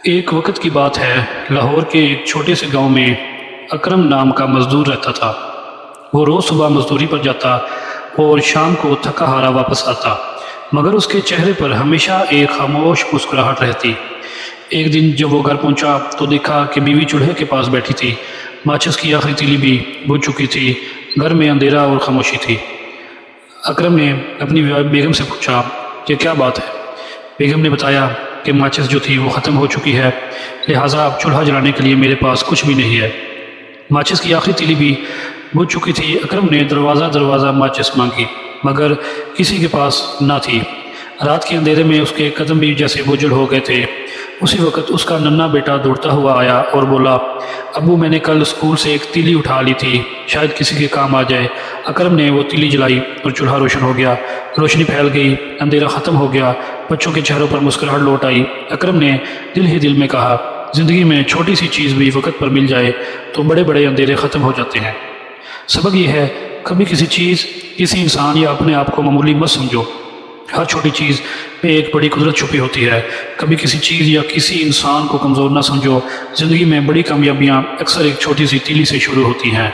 ایک وقت کی بات ہے، لاہور کے ایک چھوٹے سے گاؤں میں اکرم نام کا مزدور رہتا تھا۔ وہ روز صبح مزدوری پر جاتا اور شام کو تھکا ہارا واپس آتا، مگر اس کے چہرے پر ہمیشہ ایک خاموش مسکراہٹ رہتی۔ ایک دن جب وہ گھر پہنچا تو دیکھا کہ بیوی چولہے کے پاس بیٹھی تھی۔ ماچس کی آخری تیلی بھی بجھ چکی تھی۔ گھر میں اندھیرا اور خاموشی تھی۔ اکرم نے اپنی بیگم سے پوچھا کہ کیا بات ہے۔ بیگم نے بتایا کہ ماچس جو تھی وہ ختم ہو چکی ہے، لہٰذا اب چولہا جلانے کے لیے میرے پاس کچھ بھی نہیں ہے۔ ماچس کی آخری تیلی بھی بجھ چکی تھی۔ اکرم نے دروازہ ماچس مانگی، مگر کسی کے پاس نہ تھی۔ رات کے اندھیرے میں اس کے قدم بھی جیسے بوجھل ہو گئے تھے۔ اسی وقت اس کا ننھا بیٹا دوڑتا ہوا آیا اور بولا، ابو میں نے کل اسکول سے ایک تیلی اٹھا لی تھی، شاید کسی کے کام آ جائے۔ اکرم نے وہ تیلی جلائی اور چولہا روشن ہو گیا۔ روشنی پھیل گئی، اندھیرا ختم ہو گیا، بچوں کے چہروں پر مسکراہٹ لوٹ آئی۔ اکرم نے دل ہی دل میں کہا، زندگی میں چھوٹی سی چیز بھی وقت پر مل جائے تو بڑے بڑے اندھیرے ختم ہو جاتے ہیں۔ سبق یہ ہے، کبھی کسی چیز، کسی انسان یا اپنے آپ کو معمولی مت سمجھو۔ ہر چھوٹی چیز میں ایک بڑی قدرت چھپی ہوتی ہے۔ کبھی کسی چیز یا کسی انسان کو کمزور نہ سمجھو۔ زندگی میں بڑی کامیابیاں اکثر ایک چھوٹی سی تیلی سے شروع ہوتی ہیں۔